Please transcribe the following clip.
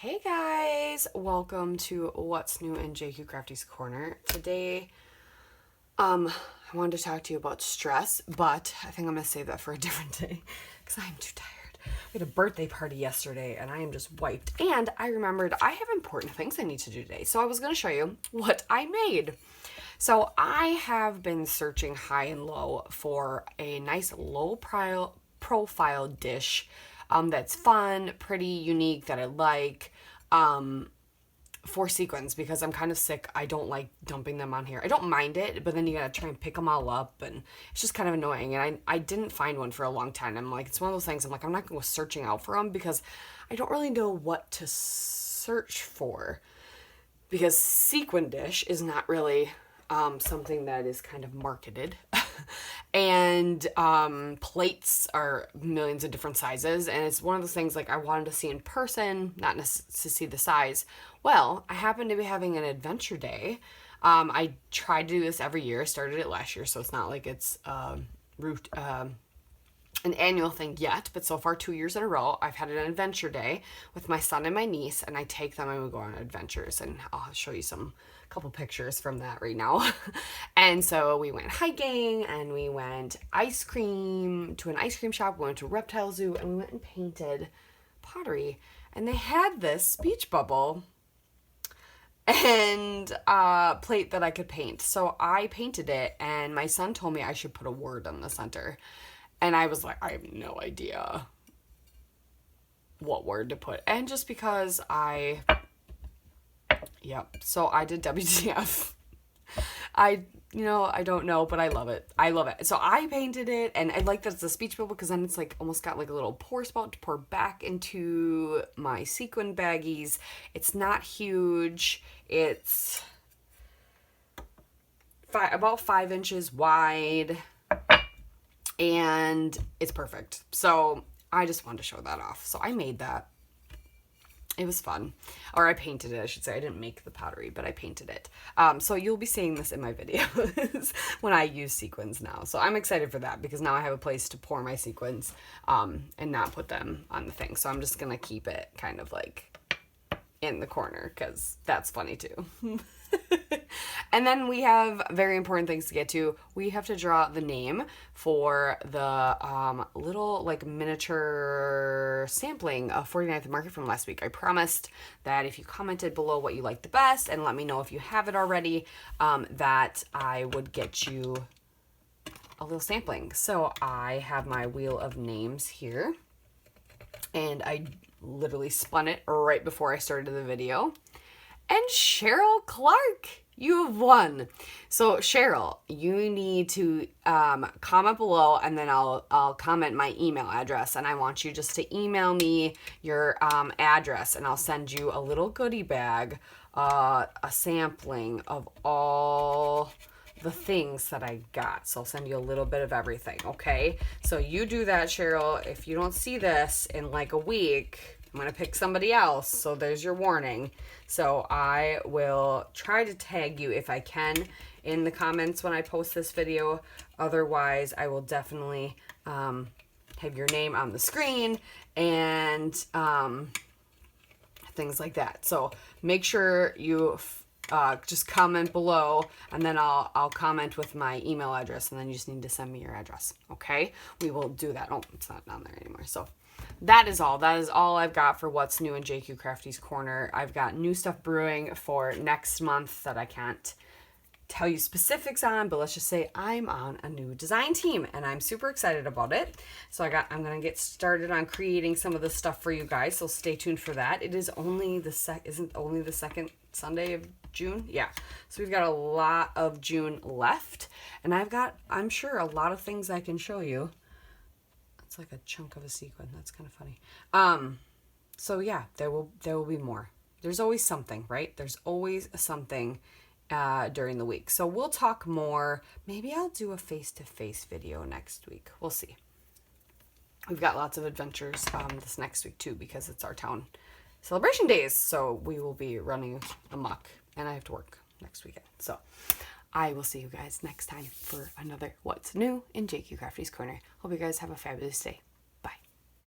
Hey guys, welcome to What's New in JQ Crafty's Corner. Today, I wanted to talk to you about stress, but I think I'm gonna save that for a different day because I'm too tired. We had a birthday party yesterday and I am just wiped. And I remembered I have important things I need to do today, so I was gonna show you what I made. So I have been searching high and low for a nice low profile dish that's fun, pretty unique, that I like, for sequins, because I'm kind of sick. I don't like dumping them on here. I don't mind it, but then you gotta try and pick them all up, and it's just kind of annoying. And I didn't find one for a long time. I'm like, it's one of those things, I'm like, I'm not gonna go searching out for them because I don't really know what to search for. Because sequin dish is not really something that is kind of marketed. And plates are millions of different sizes, and it's one of those things like I wanted to see in person, not to see the size. Well, I happen to be having an adventure day. I try to do this every year. I started it last year, so it's not like it's an annual thing yet, but so far 2 years in a row I've had an adventure day with my son and my niece, and I take them and we go on adventures, and I'll show you some couple pictures from that right now. And so we went hiking, and we went ice cream to an ice cream shop, we went to Reptile Zoo, and we went and painted pottery. And they had this speech bubble and plate that I could paint, so I painted it, and my son told me I should put a word on the center. And I was like, I have no idea what word to put. And just because so I did WTF. I don't know, but I love it. I love it. So I painted it, and I like that it's a speech bubble because then it's like almost got like a little pour spout to pour back into my sequin baggies. It's not huge. It's about 5 inches wide. And it's perfect. So I just wanted to show that off. So I made that. It was fun. Or I painted it, I should say. I didn't make the pottery, but I painted it. So you'll be seeing this in my videos when I use sequins now. So I'm excited for that because now I have a place to pour my sequins and not put them on the thing. So I'm just going to keep it kind of like in the corner because that's funny too. And then we have very important things to get to. We have to draw the name for the little like miniature sampling of 49th Market from last week. I promised that if you commented below what you liked the best and let me know if you have it already, that I would get you a little sampling. So I have my wheel of names here, and I literally spun it right before I started the video. And Cheryl Clark, you have won. So Cheryl, you need to comment below, and then I'll comment my email address, and I want you just to email me your address, and I'll send you a little goodie bag, a sampling of all the things that I got. So I'll send you a little bit of everything, okay? So you do that, Cheryl. If you don't see this in like a week, I'm going to pick somebody else, so there's your warning. So I will try to tag you if I can in the comments when I post this video. Otherwise, I will definitely have your name on the screen and things like that. So make sure you just comment below, and then I'll comment with my email address, and then you just need to send me your address, okay? We will do that. Oh, it's not down there anymore. So that is all. That is all I've got for What's New in JQ Crafty's Corner. I've got new stuff brewing for next month that I can't tell you specifics on, but let's just say I'm on a new design team, and I'm super excited about it. So I'm gonna get started on creating some of this stuff for you guys, so stay tuned for that. It is only the second Sunday of June? Yeah. So we've got a lot of June left, and I've got, I'm sure, a lot of things I can show you. It's like a chunk of a sequin. That's kind of funny. So yeah, there will be more. There's always something, right? There's always something during the week. So we'll talk more. Maybe I'll do a face-to-face video next week. We'll see. We've got lots of adventures this next week too, because it's our town celebration days. So we will be running amok, and I have to work next weekend. So I will see you guys next time for another What's New in JQ Crafty's Corner. Hope you guys have a fabulous day.